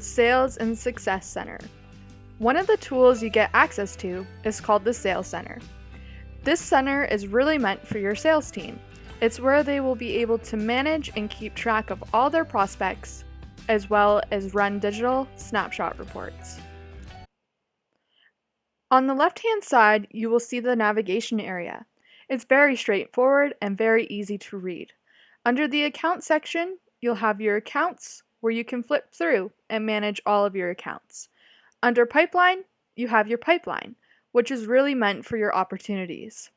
Sales and Success Center. One of the tools you get access to is called the Sales Center. This center is really meant for your sales team. It's where they will be able to manage and keep track of all their prospects, as well as run digital snapshot reports. On the left-hand side, you will see the navigation area. It's very straightforward and very easy to read. Under the account section, you'll have your accounts where you can flip through and manage all of your accounts. Under pipeline, you have your pipeline, which is really meant for your opportunities.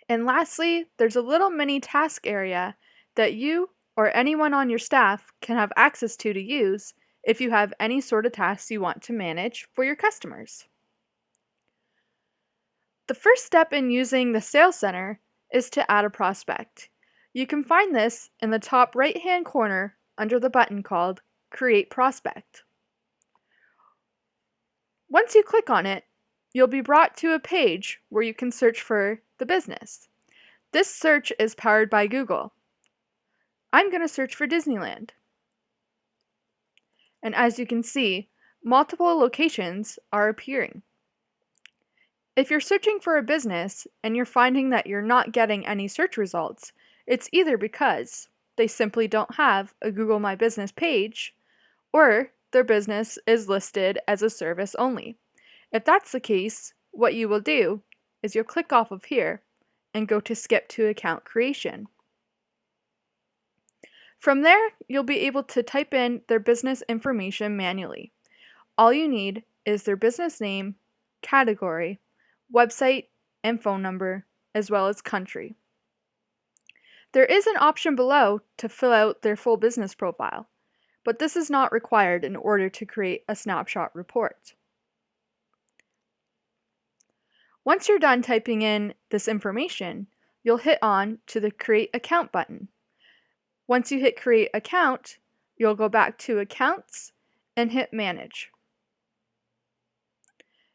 And lastly, there's a little mini task area that you or anyone on your staff can have access to use if you have any sort of tasks you want to manage for your customers. The first step in using the Sales Center is to add a prospect. You can find this in the top right-hand corner under the button called Create Prospect. Once you click on it, you'll be brought to a page where you can search for the business. This search is powered by Google. I'm going to search for Disneyland. And as you can see, multiple locations are appearing. If you're searching for a business and you're finding that you're not getting any search results, it's either because they simply don't have a Google My Business page, or their business is listed as a service only. If that's the case, what you will do is you'll click off of here and go to Skip to Account Creation. From there, you'll be able to type in their business information manually. All you need is their business name, category, website, and phone number, as well as country. There is an option below to fill out their full business profile, but this is not required in order to create a snapshot report. Once you're done typing in this information, you'll hit on to the Create Account button. Once you hit Create Account, you'll go back to Accounts and hit Manage.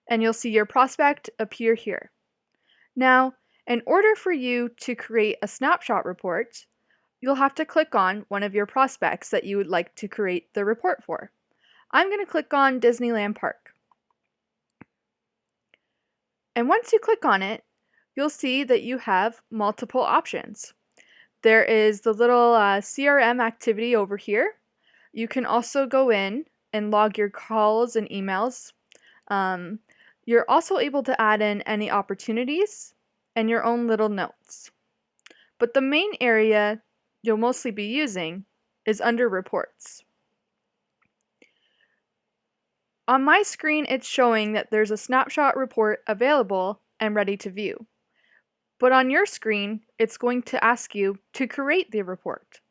And you'll see your prospect appear here. Now, in order for you to create a snapshot report, you'll have to click on one of your prospects that you would like to create the report for. I'm going to click on Disneyland Park. And once you click on it, you'll see that you have multiple options. There is the little CRM activity over here. You can also go in and log your calls and emails. You're also able to add in any opportunities and your own little notes. But the main area you'll mostly be using is under Reports. On my screen, it's showing that there's a snapshot report available and ready to view. But on your screen, it's going to ask you to create the report.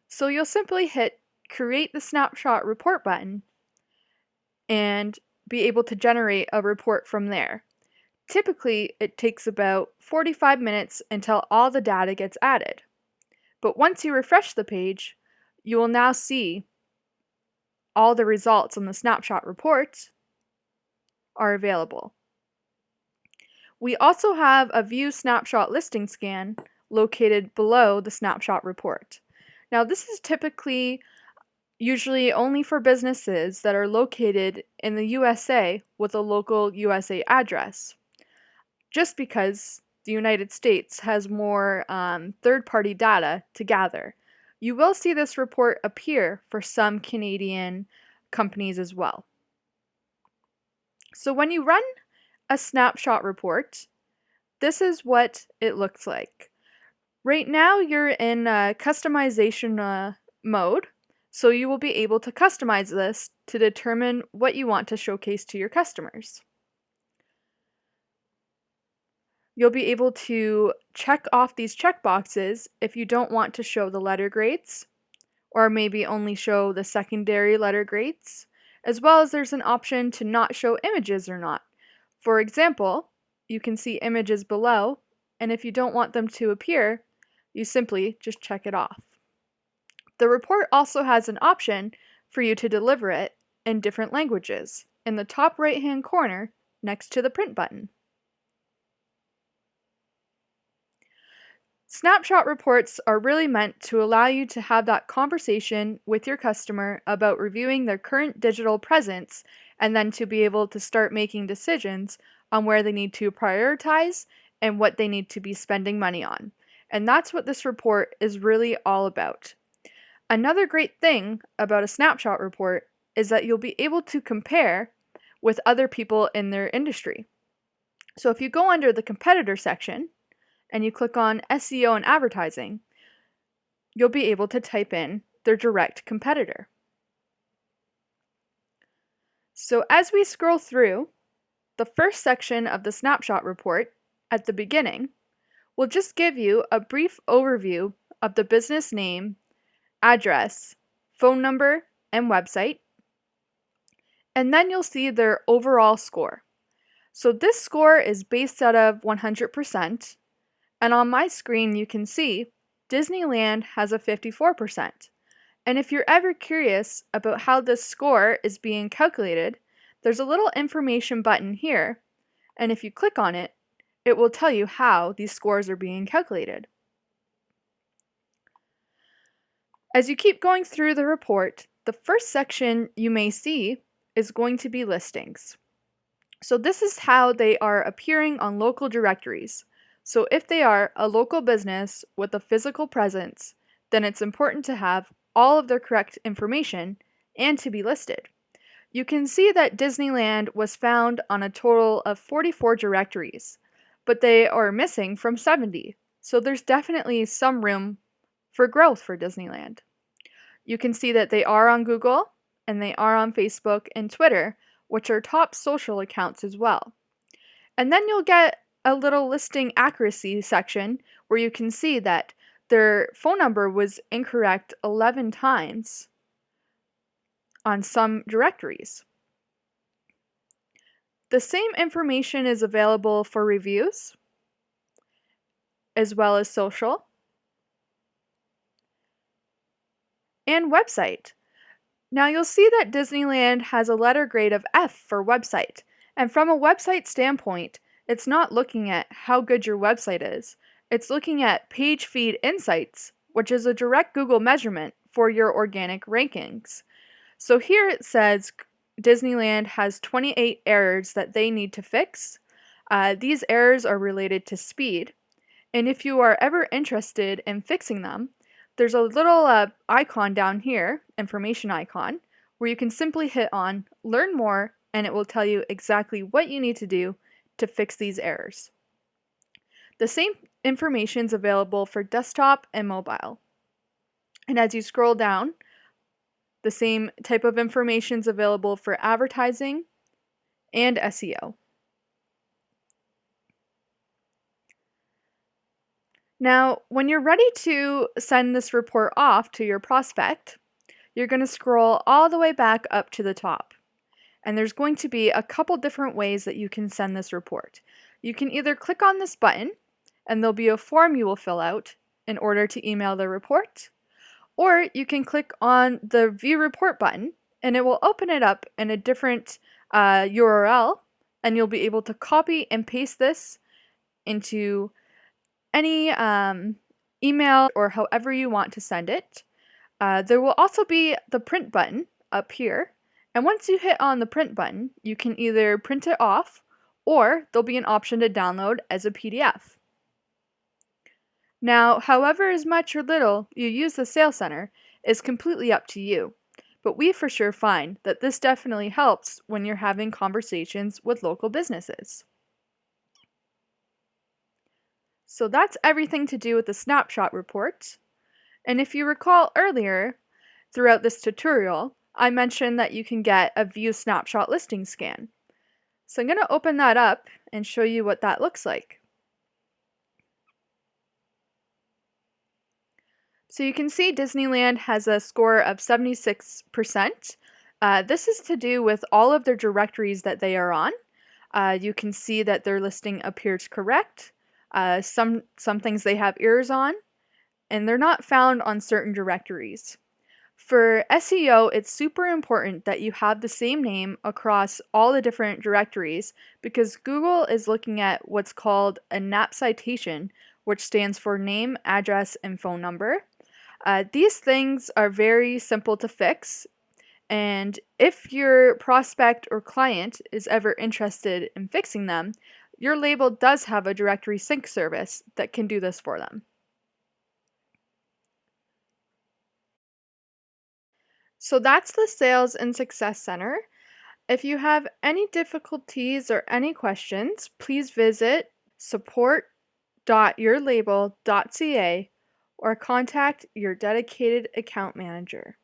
So you'll simply hit Create the Snapshot Report button and be able to generate a report from there. Typically, it takes about 45 minutes until all the data gets added. But once you refresh the page, you will now see all the results on the snapshot report are available. We also have a View Snapshot Listing Scan located below the snapshot report. Now, this is usually only for businesses that are located in the USA with a local USA address, just because the United States has more third-party data to gather. You will see this report appear for some Canadian companies as well. So when you run a snapshot report, this is what it looks like. Right now you're in customization mode, so you will be able to customize this to determine what you want to showcase to your customers. You'll be able to check off these checkboxes if you don't want to show the letter grades, or maybe only show the secondary letter grades, as well as there's an option to not show images or not. For example, you can see images below, and if you don't want them to appear, you simply just check it off. The report also has an option for you to deliver it in different languages in the top right-hand corner next to the print button. Snapshot reports are really meant to allow you to have that conversation with your customer about reviewing their current digital presence and then to be able to start making decisions on where they need to prioritize and what they need to be spending money on. And that's what this report is really all about. Another great thing about a snapshot report is that you'll be able to compare with other people in their industry. So if you go under the competitor section and you click on SEO and advertising, you'll be able to type in their direct competitor. So as we scroll through, the first section of the snapshot report at the beginning will just give you a brief overview of the business name, address, phone number, and website. And then you'll see their overall score. So this score is based out of 100%, and on my screen you can see Disneyland has a 54%. And if you're ever curious about how this score is being calculated, there's a little information button here, and if you click on it, it will tell you how these scores are being calculated. As you keep going through the report, the first section you may see is going to be listings. So this is how they are appearing on local directories. So if they are a local business with a physical presence, then it's important to have all of their correct information and to be listed. You can see that Disneyland was found on a total of 44 directories, but they are missing from 70. So there's definitely some room for growth for Disneyland. You can see that they are on Google and they are on Facebook and Twitter, which are top social accounts as well. And then you'll get a little listing accuracy section where you can see that their phone number was incorrect 11 times on some directories. The same information is available for reviews, as well as social, and website. Now you'll see that Disneyland has a letter grade of F for website, and from a website standpoint, it's not looking at how good your website is. It's looking at page feed insights, which is a direct Google measurement for your organic rankings. So here it says Disneyland has 28 errors that they need to fix. These errors are related to speed, and if you are ever interested in fixing them, there's a little icon down here, information icon, where you can simply hit on Learn More, and it will tell you exactly what you need to do to fix these errors. The same information is available for desktop and mobile. And as you scroll down, the same type of information is available for advertising and SEO. Now, when you're ready to send this report off to your prospect, you're going to scroll all the way back up to the top. And there's going to be a couple different ways that you can send this report. You can either click on this button, and there'll be a form you will fill out in order to email the report, or you can click on the View Report button, and it will open it up in a different URL, and you'll be able to copy and paste this into any email or however you want to send it. There will also be the print button up here, and once you hit on the print button, you can either print it off or there'll be an option to download as a PDF. Now, however as much or little you use the sales center is completely up to you, but we for sure find that this definitely helps when you're having conversations with local businesses. So that's everything to do with the snapshot report. And if you recall earlier, throughout this tutorial, I mentioned that you can get a view snapshot listing scan. So I'm going to open that up and show you what that looks like. So you can see Disneyland has a score of 76%. This is to do with all of their directories that they are on. You can see that their listing appears correct. Some things they have errors on, and they're not found on certain directories. For SEO, it's super important that you have the same name across all the different directories because Google is looking at what's called a NAP citation, which stands for name, address, and phone number. These things are very simple to fix, and if your prospect or client is ever interested in fixing them, your label does have a directory sync service that can do this for them. So that's the Sales and Success Center. If you have any difficulties or any questions, please visit support.yourlabel.ca or contact your dedicated account manager.